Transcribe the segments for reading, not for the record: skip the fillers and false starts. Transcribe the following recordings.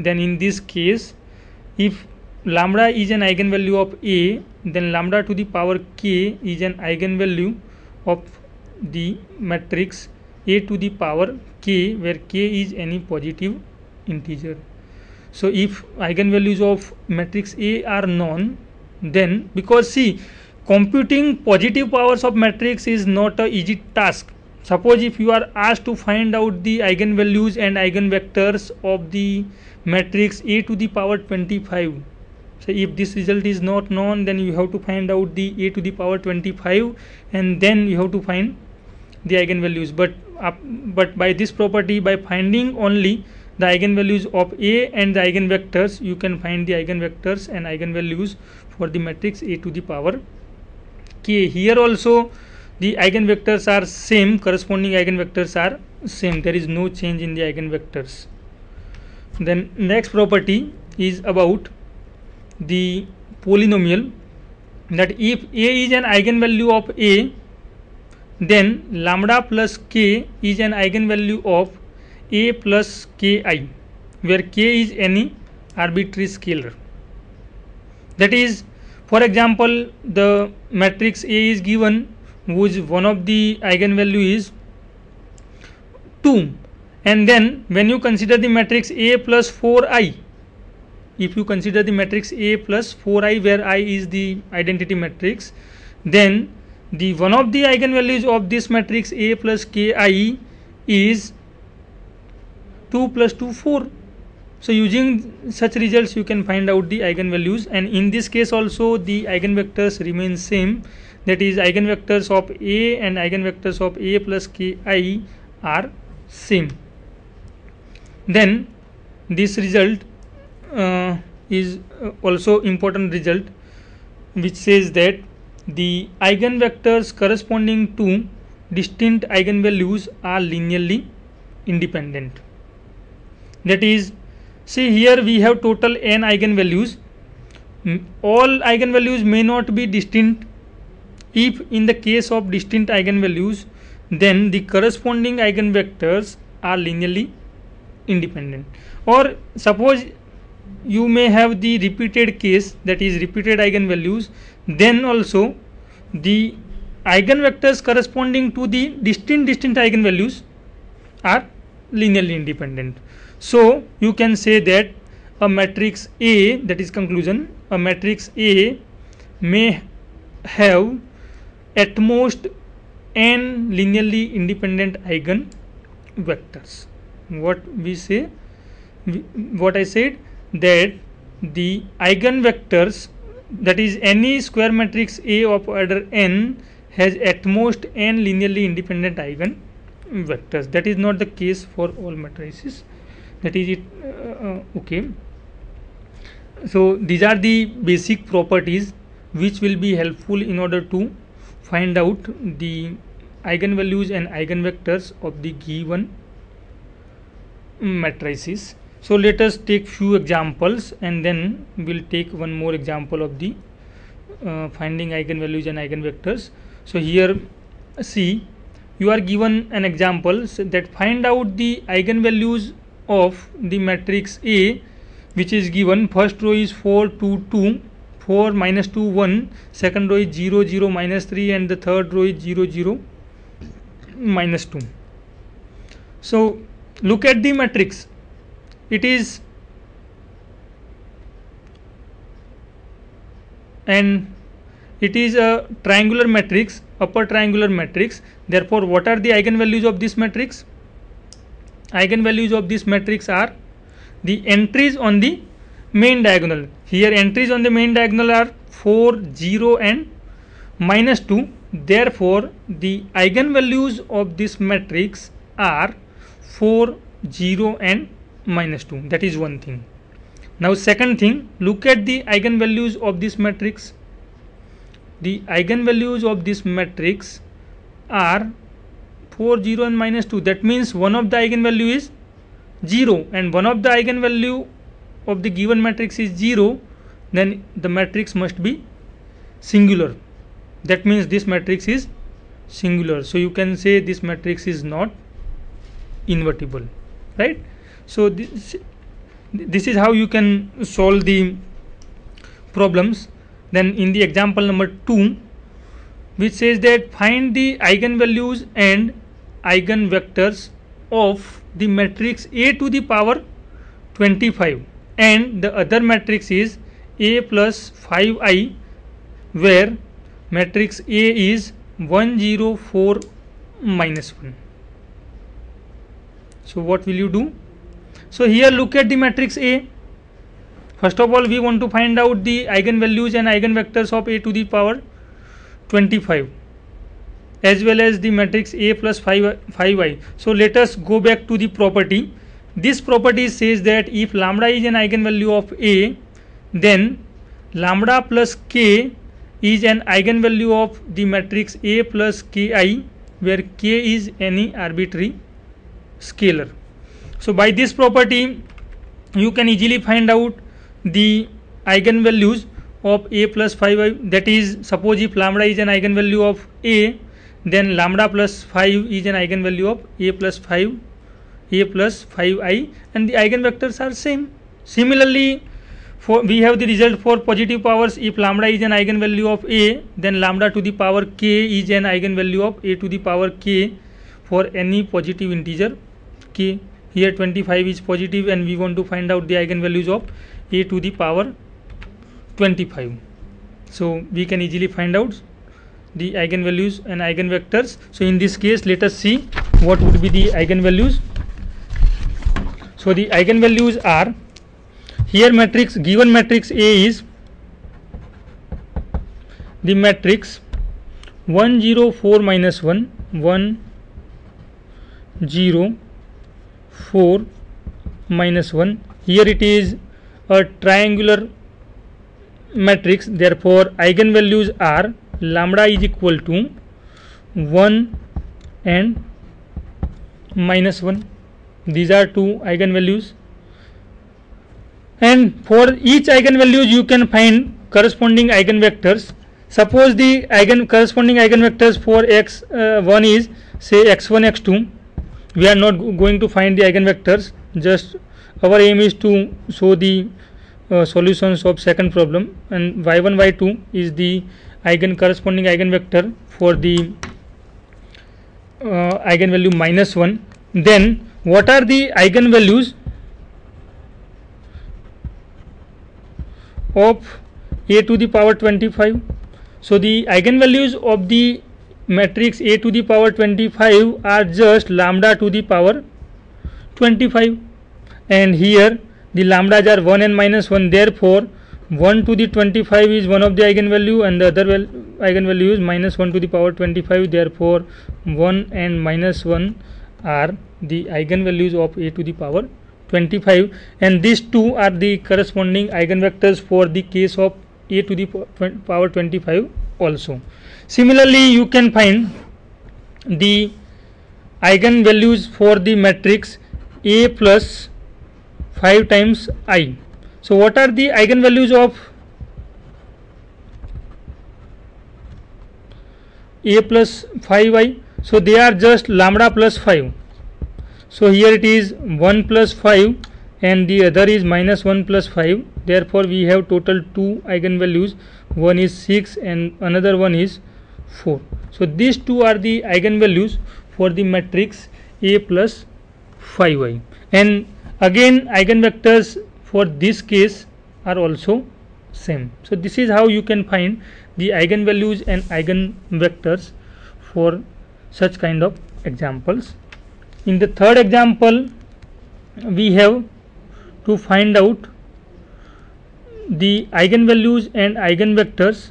then in this case, if lambda is an eigenvalue of A, then lambda to the power k is an eigenvalue of the matrix A to the power k, where k is any positive integer. So if eigenvalues of matrix A are known, then, because see, computing positive powers of matrix is not a easy task. Suppose if you are asked to find out the eigenvalues and eigenvectors of the matrix A to the power 25. So if this result is not known, then you have to find out the A to the power 25 and then you have to find the eigenvalues. But by this property, by finding only the eigenvalues of A and the eigenvectors, you can find the eigenvectors and eigenvalues for the matrix A to the power k. Here also the eigenvectors are same, corresponding eigenvectors are same, there is no change in the eigenvectors. Then next property is about the polynomial, that if A is an eigenvalue of A, then lambda plus k is an eigenvalue of A plus ki, where k is any arbitrary scalar. That is, for example, the matrix A is given whose one of the eigenvalue is 2, and then when you consider the matrix A plus 4i, if you consider the matrix A plus 4i, where I is the identity matrix, then the one of the eigenvalues of this matrix A plus ki is 2 plus 2 4. So using such results you can find out the eigenvalues, and in this case also the eigenvectors remain same, that is eigenvectors of A and eigenvectors of A plus ki are same. Then this result is also important result, which says that the eigenvectors corresponding to distinct eigenvalues are linearly independent. That is, see here we have total n eigenvalues. All eigenvalues may not be distinct. If in the case of distinct eigenvalues, then the corresponding eigenvectors are linearly independent. Or suppose you may have the repeated case, that is repeated eigenvalues, then also the eigenvectors corresponding to the distinct eigenvalues are linearly independent. So you can say that a matrix A, that is conclusion, a matrix A may have at most n linearly independent eigenvectors. What I said, that the eigenvectors, that is any square matrix A of order n, has at most n linearly independent eigenvectors. That is not the case for all matrices. That is it. Okay. So these are the basic properties which will be helpful in order to find out the eigenvalues and eigenvectors of the given matrices. So let us take few examples and then we'll take one more example of the finding eigenvalues and eigenvectors. So here see, you are given an example that find out the eigenvalues of the matrix A, which is given. First row is 4 2 2, 4 minus 2 1, second row is 0 0 minus 3, and the third row is 0 0 minus 2. So look at the matrix. It is a triangular matrix, upper triangular matrix. Therefore, what are the eigenvalues of this matrix? Eigenvalues of this matrix are the entries on the main diagonal. Here entries on the main diagonal are 4 0 and minus 2. Therefore, the eigenvalues of this matrix are 4 0 and minus 2. That is one thing. Now second thing, look at the eigenvalues of this matrix. The eigenvalues of this matrix are 4 0 and minus 2. That means one of the eigenvalue is 0 and one of the eigenvalue of the given matrix is 0, then the matrix must be singular. That means this matrix is singular. So you can say this matrix is not invertible, right? So This is how you can solve the problems. Then in the example number 2, which says that find the eigenvalues and eigenvectors of the matrix A to the power 25, and the other matrix is A plus 5i, where matrix A is 1 0 4 minus 1. So what will you do? So here look at the matrix A. First of all, we want to find out the eigenvalues and eigenvectors of A to the power 25 as well as the matrix A plus 5i. So let us go back to the property. This property says that if lambda is an eigenvalue of A, then lambda plus k is an eigenvalue of the matrix A plus ki, where k is any arbitrary scalar. So by this property you can easily find out the eigenvalues of A plus 5i. That is, suppose if lambda is an eigenvalue of A, then lambda plus 5 is an eigenvalue of A plus 5i, and the eigenvectors are same. Similarly, we have the result for positive powers. If lambda is an eigenvalue of A, then lambda to the power k is an eigenvalue of A to the power k for any positive integer k. Here 25 is positive and we want to find out the eigenvalues of A to the power 25. So we can easily find out the eigenvalues and eigenvectors. So in this case, let us see what would be the eigenvalues. So the eigenvalues are, here matrix, given matrix A is the matrix 1 0 4 minus 1 1 0 4 minus 1. Here it is a triangular matrix, therefore eigenvalues are lambda is equal to 1 and minus 1. These are two eigenvalues, and for each eigenvalue you can find corresponding eigenvectors. Suppose the corresponding eigenvectors for x1 is say x1 x2. We are not going to find the eigenvectors, just our aim is to show the solutions of second problem, and y1 y2 is the corresponding eigenvector for the eigenvalue minus 1. Then what are the eigenvalues of A to the power 25? So the eigenvalues of the matrix A to the power 25 are just lambda to the power 25, and here the lambdas are 1 and minus 1, therefore 1 to the 25 is one of the eigenvalue and the other eigenvalue is minus 1 to the power 25, therefore 1 and minus 1 are the eigenvalues of A to the power 25, and these two are the corresponding eigenvectors for the case of A to the power 25 also. Similarly, you can find the eigenvalues for the matrix A plus 5 times I. So what are the eigenvalues of A plus 5i? So they are just lambda plus 5. So here it is 1 plus 5 and the other is minus 1 plus 5. Therefore we have total two eigenvalues. One is 6 and another one is 4. So these two are the eigenvalues for the matrix A plus 5i. And again eigenvectors for this case are also same. So this is how you can find the eigenvalues and eigenvectors for such kind of examples. In the third example, we have to find out the eigenvalues and eigenvectors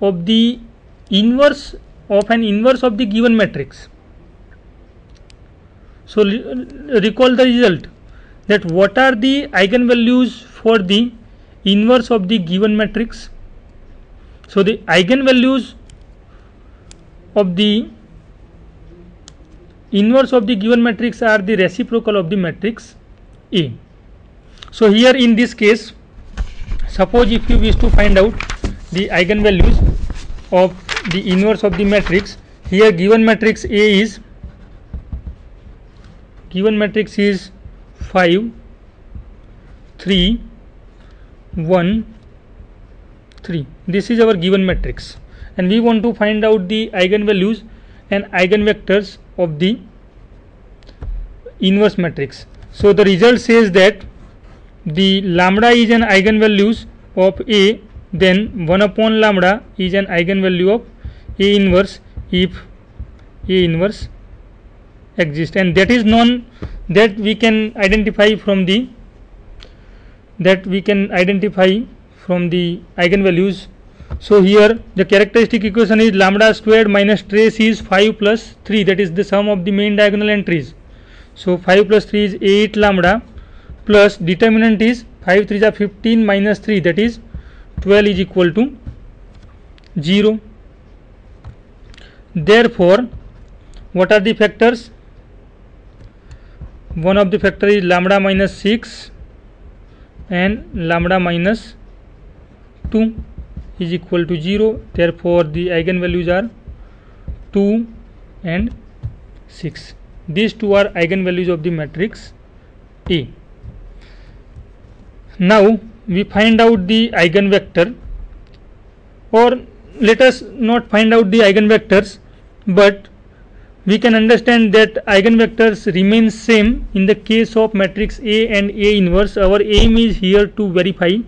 of the inverse of an inverse of the given matrix. So recall the result, that what are the eigenvalues for the inverse of the given matrix. So the eigenvalues of the inverse of the given matrix are the reciprocal of the matrix A. So here in this case, suppose if you wish to find out the eigenvalues of the inverse of the matrix, here given matrix A is 5, 3 1 3. This is our given matrix, and we want to find out the eigenvalues and eigenvectors of the inverse matrix. So the result says that the lambda is an eigenvalues of A, then 1 upon lambda is an eigenvalue of A inverse if A inverse exists, and that is known, that we can identify from the eigenvalues. So here the characteristic equation is lambda squared minus trace is 5 plus 3, that is the sum of the main diagonal entries. So 5 plus 3 is 8 lambda, plus determinant is 5 3 are 15 minus 3, that is 12 is equal to 0. Therefore, what are the factors? One of the factor is lambda minus 6 and lambda minus 2 is equal to 0. Therefore, the eigenvalues are 2 and 6. These two are eigenvalues of the matrix A. Now we find out the eigenvector, or let us not find out the eigenvectors, but we can understand that eigenvectors remain same in the case of matrix A and A inverse. Our aim is here to verify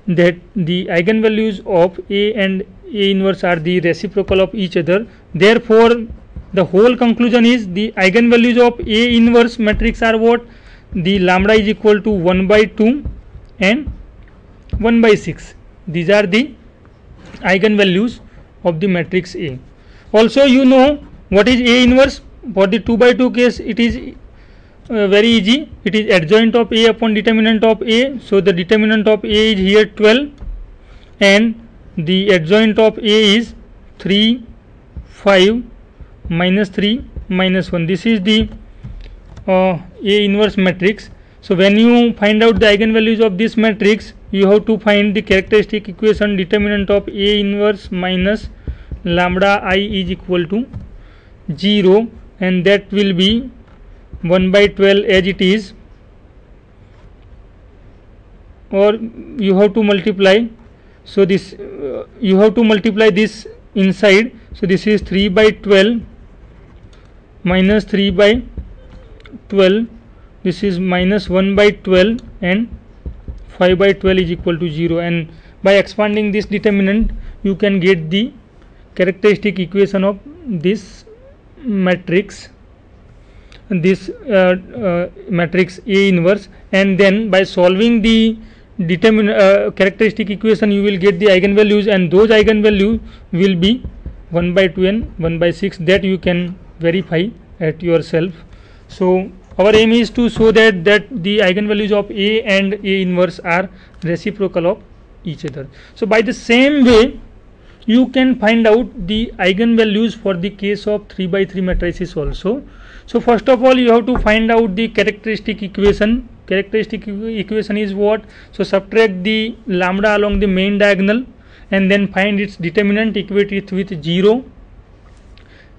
that the eigenvalues of A and A inverse are the reciprocal of each other. Therefore, the whole conclusion is the eigenvalues of A inverse matrix are what? The lambda is equal to 1 by 2 and 1 by 6. These are the eigenvalues of the matrix A. Also, you know what is A inverse? For the 2 by 2 case, it is very easy. It is adjoint of A upon determinant of A. So the determinant of A is here 12, and the adjoint of A is 3 5 minus 3 minus 1. This is the A inverse matrix. So when you find out the eigenvalues of this matrix, you have to find the characteristic equation determinant of A inverse minus lambda I is equal to 0, and that will be 1 by 12 as it is, or you have to multiply. So this you have to multiply this inside. So this is 3 by 12 minus 3 by 12, this is minus 1 by 12, and 5 by 12 is equal to 0, and by expanding this determinant you can get the characteristic equation of this matrix, matrix A inverse, and then by solving the characteristic equation you will get the eigenvalues, and those eigenvalues will be 1 by 2 and 1 by 6, that you can verify at yourself. So our aim is to show that the eigenvalues of A and A inverse are reciprocal of each other. So by the same way you can find out the eigenvalues for the case of 3 by 3 matrices also. So first of all you have to find out the characteristic equation. Characteristic equation is what? So subtract the lambda along the main diagonal and then find its determinant, equate it with 0.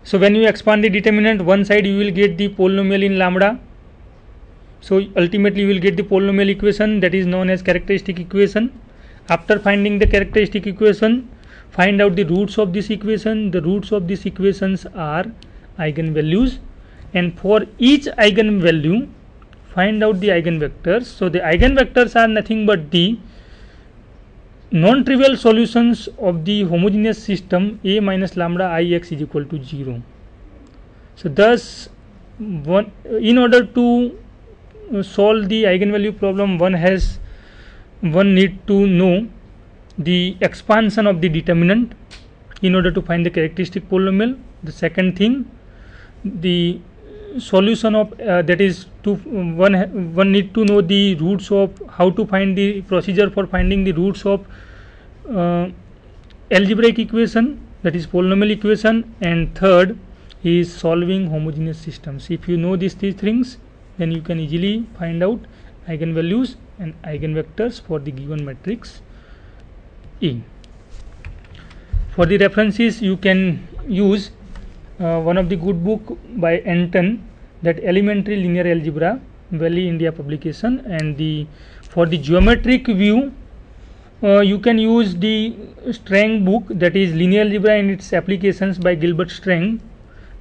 So when you expand the determinant, one side you will get the polynomial in lambda. So ultimately you will get the polynomial equation, that is known as characteristic equation. After finding the characteristic equation, find out the roots of this equation. The roots of these equations are eigenvalues, and for each eigenvalue find out the eigenvectors. So the eigenvectors are nothing but the non-trivial solutions of the homogeneous system A minus lambda Ix is equal to 0. So thus in order to solve the eigenvalue problem, one need to know the expansion of the determinant in order to find the characteristic polynomial. The second thing, the solution of that is to one need to know the roots of how to find the procedure for finding the roots of algebraic equation, that is polynomial equation, and third is solving homogeneous systems. If you know these three things, then you can easily find out eigenvalues and eigenvectors for the given matrix A. For the references you can use one of the good book by Anton, that Elementary Linear Algebra, Valley India publication, and the For the geometric view, you can use the Strang book, that is Linear Algebra and its Applications by Gilbert Strang.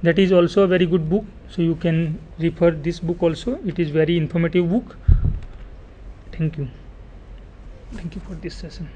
That is also a very good book, so you can refer this book also. It is very informative book. Thank you for this session.